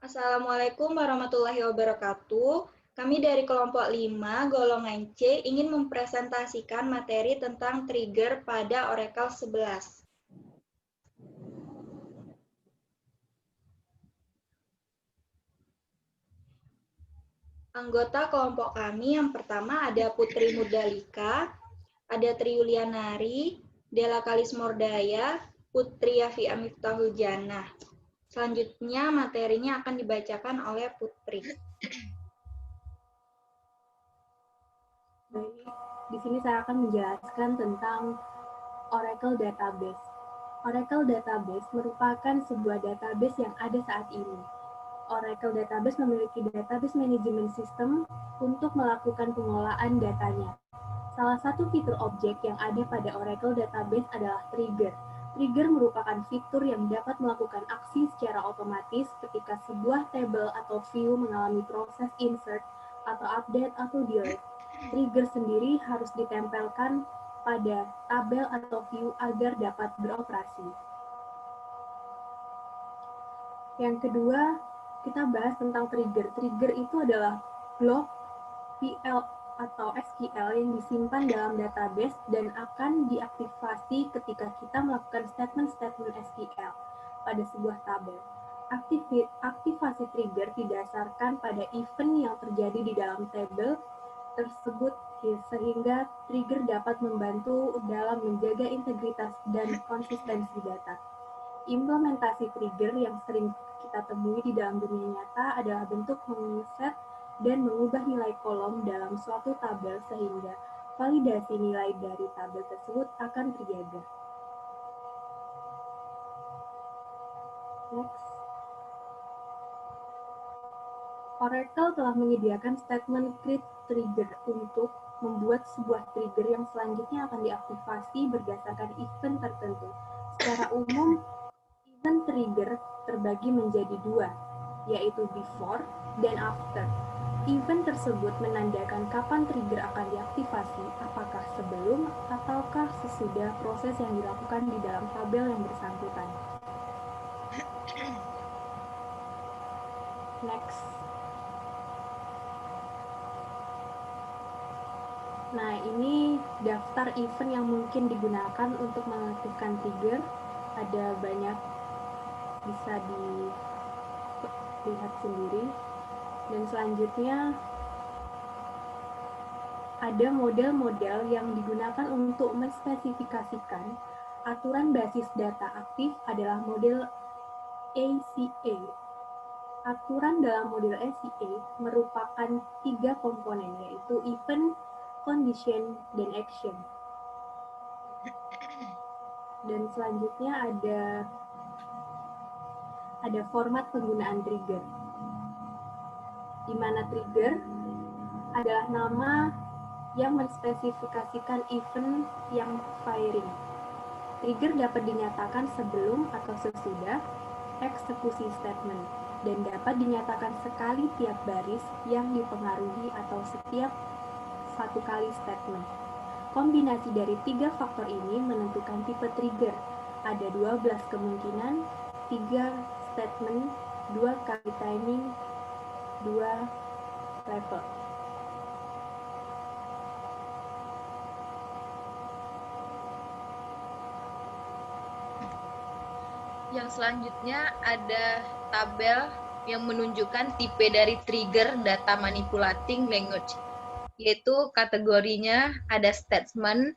Assalamualaikum warahmatullahi wabarakatuh. Kami dari kelompok 5, golongan C, ingin mempresentasikan materi tentang trigger pada Oracle 11. Anggota kelompok kami yang pertama ada Putri Murdalika, ada Triulianari, Della Kalismordaya, Putri Yafi Amiftahul Jannah. Selanjutnya materinya akan dibacakan oleh Putri. Baik, di sini saya akan menjelaskan tentang Oracle Database. Oracle Database merupakan sebuah database yang ada saat ini. Oracle Database memiliki database management system untuk melakukan pengolahan datanya. Salah satu fitur objek yang ada pada Oracle Database adalah trigger. Trigger merupakan fitur yang dapat melakukan aksi secara otomatis ketika sebuah table atau view mengalami proses insert atau update atau delete. Trigger sendiri harus ditempelkan pada tabel atau view agar dapat beroperasi. Yang kedua, kita bahas tentang trigger. Trigger itu adalah blok PL atau SQL yang disimpan dalam database dan akan diaktifasi ketika kita melakukan statement-statement SQL pada sebuah tabel. Aktivasi trigger didasarkan pada event yang terjadi di dalam tabel tersebut sehingga trigger dapat membantu dalam menjaga integritas dan konsistensi data. Implementasi trigger yang sering kita temui di dalam dunia nyata adalah bentuk mengeset dan mengubah nilai kolom dalam suatu tabel sehingga validasi nilai dari tabel tersebut akan terjaga. Next. Oracle telah menyediakan statement create trigger untuk membuat sebuah trigger yang selanjutnya akan diaktifasi berdasarkan event tertentu. Secara umum, event trigger terbagi menjadi dua, yaitu before dan after. Event tersebut menandakan kapan trigger akan diaktifasi, apakah sebelum ataukah sesudah proses yang dilakukan di dalam tabel yang bersangkutan. Next. Nah, ini daftar event yang mungkin digunakan untuk mengaktifkan trigger. Ada banyak, bisa dilihat sendiri. Dan selanjutnya ada model-model yang digunakan untuk menspesifikasikan aturan basis data aktif adalah model ACA. Aturan dalam model ACA merupakan 3 komponen, yaitu event, condition, dan action. Dan selanjutnya ada format penggunaan trigger, di mana trigger adalah nama yang menspesifikasikan event yang firing. Trigger dapat dinyatakan sebelum atau sesudah eksekusi statement dan dapat dinyatakan sekali tiap baris yang dipengaruhi atau setiap satu kali statement. Kombinasi dari 3 faktor ini menentukan tipe trigger. Ada 12 kemungkinan, 3 statement, 2 kali timing, 2 level. Yang selanjutnya ada tabel yang menunjukkan tipe dari trigger data manipulating language, yaitu kategorinya ada statement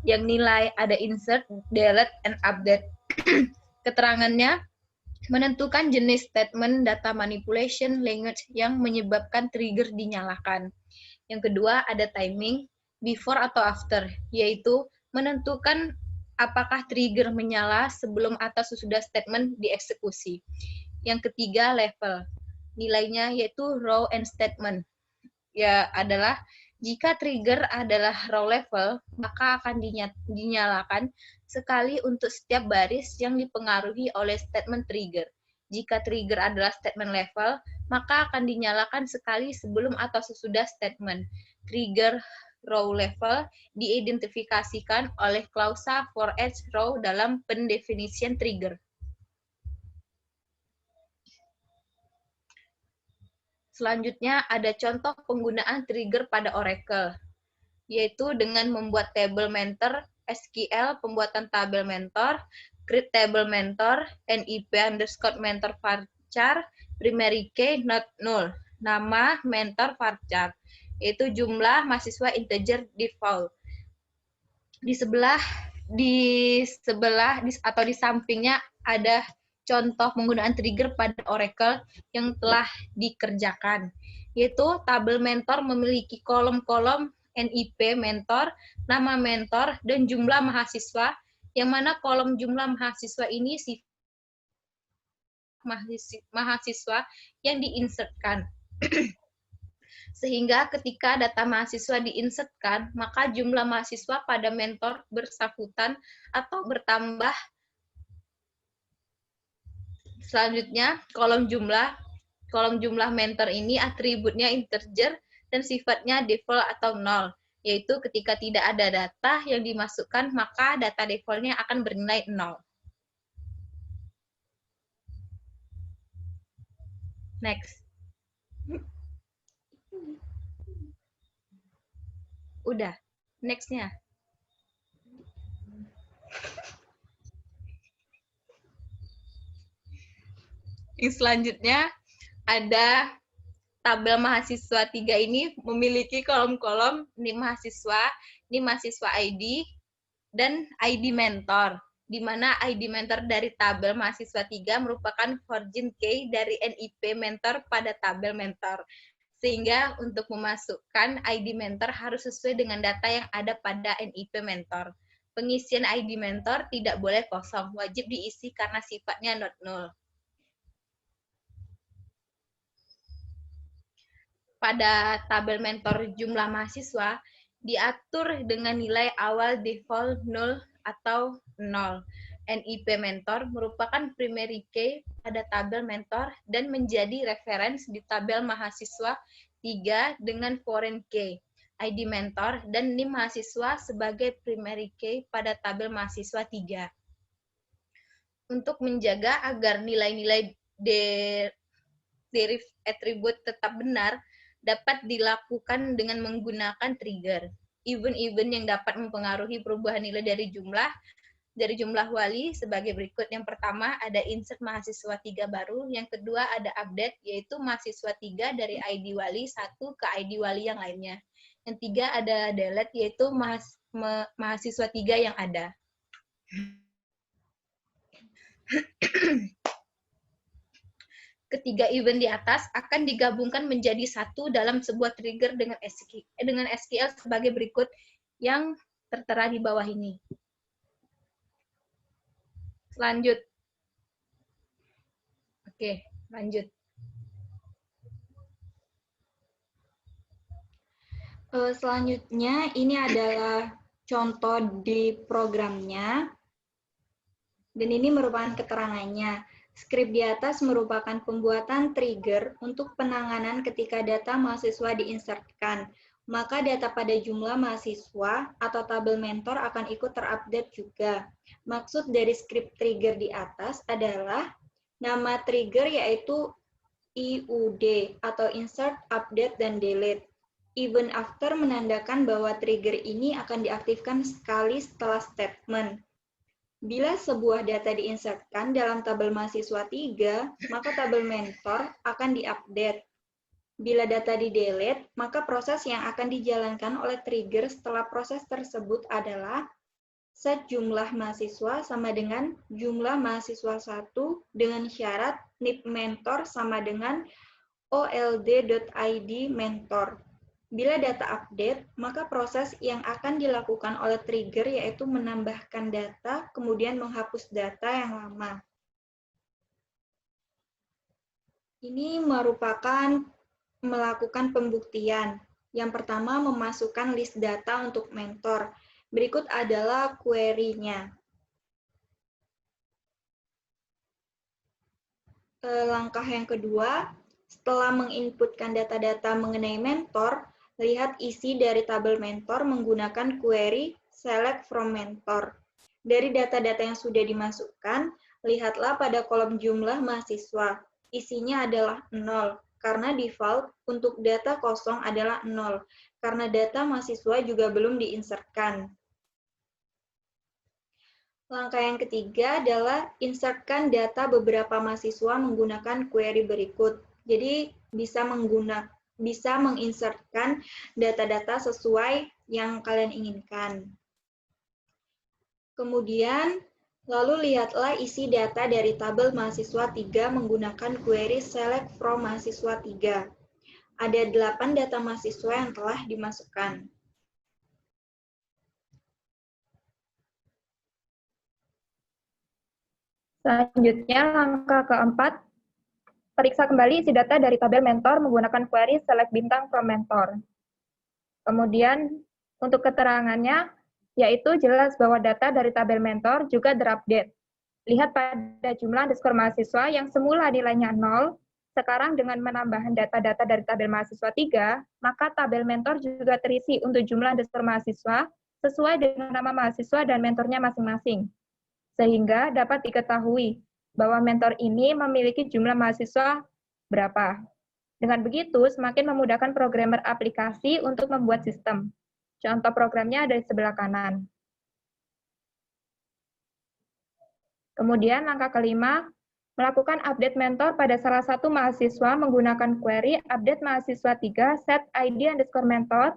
yang nilai ada insert, delete, and update. Keterangannya menentukan jenis statement data manipulation language yang menyebabkan trigger dinyalakan. Yang kedua ada timing, before atau after, yaitu menentukan apakah trigger menyala sebelum atau sesudah statement dieksekusi. Yang ketiga level, nilainya yaitu raw and statement. Ya adalah jika trigger adalah raw level, maka akan dinyalakan sekali untuk setiap baris yang dipengaruhi oleh statement trigger. Jika trigger adalah statement level, maka akan dinyalakan sekali sebelum atau sesudah statement. Trigger raw level diidentifikasikan oleh klausa for each row dalam pendefinisian trigger. Selanjutnya ada contoh penggunaan trigger pada Oracle, yaitu dengan membuat tabel mentor, SQL, pembuatan tabel mentor, create table mentor, NIP underscore mentor varchar, primary key not null, nama mentor varchar, yaitu jumlah mahasiswa integer default. Di sampingnya ada contoh penggunaan trigger pada Oracle yang telah dikerjakan, yaitu tabel mentor memiliki kolom-kolom NIP mentor, nama mentor, dan jumlah mahasiswa, yang mana kolom jumlah mahasiswa ini mahasiswa yang diinsertkan. Sehingga ketika data mahasiswa diinsertkan, maka jumlah mahasiswa pada mentor bersangkutan atau bertambah. Selanjutnya, kolom jumlah mentor ini atributnya integer dan sifatnya default atau nol, yaitu ketika tidak ada data yang dimasukkan, maka data defaultnya akan bernilai 0. Next. Udah, next-nya. Yang selanjutnya ada tabel mahasiswa 3 ini memiliki kolom-kolom ini mahasiswa ID, dan ID mentor, di mana ID mentor dari tabel mahasiswa 3 merupakan origin key dari NIP mentor pada tabel mentor. Sehingga untuk memasukkan ID mentor harus sesuai dengan data yang ada pada NIP mentor. Pengisian ID mentor tidak boleh kosong, wajib diisi karena sifatnya not null. Pada tabel mentor jumlah mahasiswa diatur dengan nilai awal default 0 atau 0. NIP mentor merupakan primary key pada tabel mentor dan menjadi reference di tabel mahasiswa 3 dengan foreign key, ID mentor, dan NIM mahasiswa sebagai primary key pada tabel mahasiswa 3. Untuk menjaga agar nilai-nilai deriv atribut tetap benar, dapat dilakukan dengan menggunakan trigger. Event-event yang dapat mempengaruhi perubahan nilai dari jumlah wali sebagai berikut. Yang pertama ada insert mahasiswa 3 baru, yang kedua ada update, yaitu mahasiswa 3 dari ID wali 1 ke ID wali yang lainnya. Yang tiga ada delete, yaitu mahasiswa 3 yang ada. Ketiga event di atas akan digabungkan menjadi satu dalam sebuah trigger dengan SQL sebagai berikut yang tertera di bawah ini. Lanjut. Oke, lanjut. Selanjutnya ini adalah contoh di programnya. Dan ini merupakan keterangannya. Skrip di atas merupakan pembuatan trigger untuk penanganan ketika data mahasiswa diinsertkan. Maka data pada jumlah mahasiswa atau tabel mentor akan ikut terupdate juga. Maksud dari skrip trigger di atas adalah nama trigger yaitu IUD atau insert, update, dan delete. Even after menandakan bahwa trigger ini akan diaktifkan sekali setelah statement. Bila sebuah data diinsertkan dalam tabel mahasiswa 3, maka tabel mentor akan diupdate. Bila data di-delete, maka proses yang akan dijalankan oleh trigger setelah proses tersebut adalah set jumlah mahasiswa sama dengan jumlah mahasiswa 1 dengan syarat NIP mentor sama dengan old.id mentor. Bila data update, maka proses yang akan dilakukan oleh trigger yaitu menambahkan data, kemudian menghapus data yang lama. Ini merupakan melakukan pembuktian. Yang pertama, memasukkan list data untuk mentor. Berikut adalah query-nya. Langkah yang kedua, setelah menginputkan data-data mengenai mentor, lihat isi dari tabel mentor menggunakan query select from mentor. Dari data-data yang sudah dimasukkan, lihatlah pada kolom jumlah mahasiswa. Isinya adalah 0. karena default untuk data kosong adalah 0, karena data mahasiswa juga belum diinsertkan. Langkah yang ketiga adalah insertkan data beberapa mahasiswa menggunakan query berikut. Jadi bisa menginsertkan data-data sesuai yang kalian inginkan. Kemudian, lalu lihatlah isi data dari tabel mahasiswa 3 menggunakan query select from mahasiswa 3. Ada 8 data mahasiswa yang telah dimasukkan. Selanjutnya, langkah keempat, periksa kembali isi data dari tabel mentor menggunakan query select bintang from mentor. Kemudian, untuk keterangannya, yaitu jelas bahwa data dari tabel mentor juga terupdate. Lihat pada jumlah underscore mahasiswa yang semula nilainya 0, sekarang dengan menambahkan data-data dari tabel mahasiswa 3, maka tabel mentor juga terisi untuk jumlah underscore mahasiswa sesuai dengan nama mahasiswa dan mentornya masing-masing. Sehingga dapat diketahui bahwa mentor ini memiliki jumlah mahasiswa berapa. Dengan begitu, semakin memudahkan programmer aplikasi untuk membuat sistem. Contoh programnya ada di sebelah kanan. Kemudian langkah kelima, melakukan update mentor pada salah satu mahasiswa menggunakan query update mahasiswa 3 set ID underscore mentor,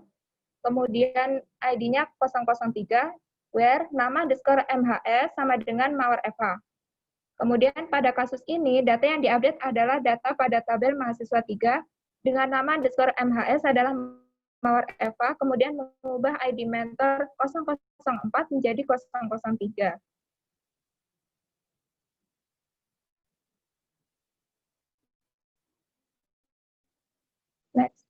kemudian ID-nya 003, where nama underscore MHS sama dengan mawar Eva. Kemudian pada kasus ini, data yang diupdate adalah data pada tabel mahasiswa 3 dengan nama underscore MHS adalah mawar Eva, kemudian mengubah ID mentor 004 menjadi 003. Next.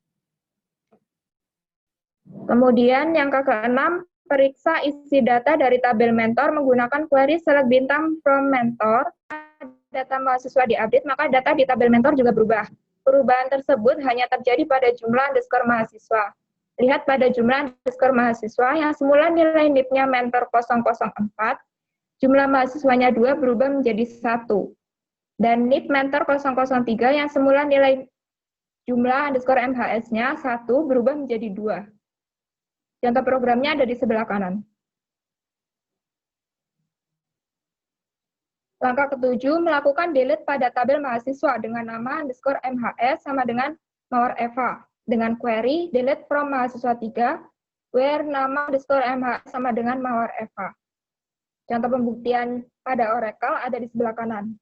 Kemudian yang ke-6, periksa isi data dari tabel mentor menggunakan query select bintang from mentor. Data mahasiswa diupdate, maka data di tabel mentor juga berubah. Perubahan tersebut hanya terjadi pada jumlah underscore mahasiswa. Lihat pada jumlah underscore mahasiswa yang semula nilai NIP-nya mentor 004, jumlah mahasiswanya 2 berubah menjadi 1. Dan NIP mentor 003 yang semula nilai jumlah underscore MHS-nya 1 berubah menjadi 2. Contoh programnya ada di sebelah kanan. Langkah ke-7, melakukan delete pada tabel mahasiswa dengan nama underscore MHS sama dengan mawar Eva. Dengan query delete from mahasiswa 3, where nama underscore MHS sama dengan mawar Eva. Contoh pembuktian pada Oracle ada di sebelah kanan.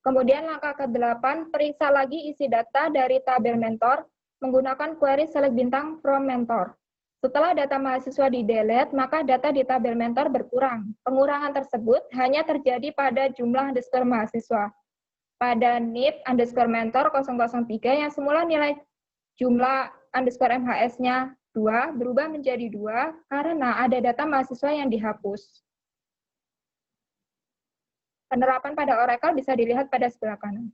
Kemudian langkah ke-8, periksa lagi isi data dari tabel mentor menggunakan query select bintang from mentor. Setelah data mahasiswa di-delete, maka data di tabel mentor berkurang. Pengurangan tersebut hanya terjadi pada jumlah underscore mahasiswa. Pada NIP underscore mentor 003 yang semula nilai jumlah underscore MHS-nya 2 berubah menjadi 2 karena ada data mahasiswa yang dihapus. Penerapan pada Oracle bisa dilihat pada sebelah kanan.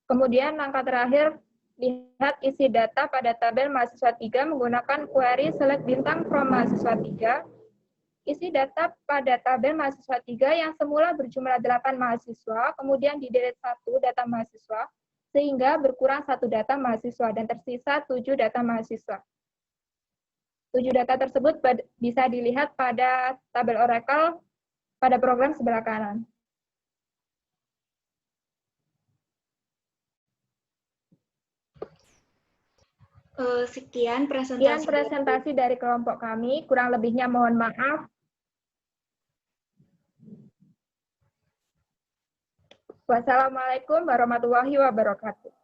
Kemudian langkah terakhir, lihat isi data pada tabel mahasiswa 3 menggunakan query select bintang from mahasiswa 3. Isi data pada tabel mahasiswa 3 yang semula berjumlah 8 mahasiswa, kemudian di-delete 1 data mahasiswa, sehingga berkurang 1 data mahasiswa dan tersisa 7 data mahasiswa. 7 data tersebut bisa dilihat pada tabel Oracle pada program sebelah kanan. Sekian presentasi dari kelompok kami. Kurang lebihnya mohon maaf. Wassalamualaikum warahmatullahi wabarakatuh.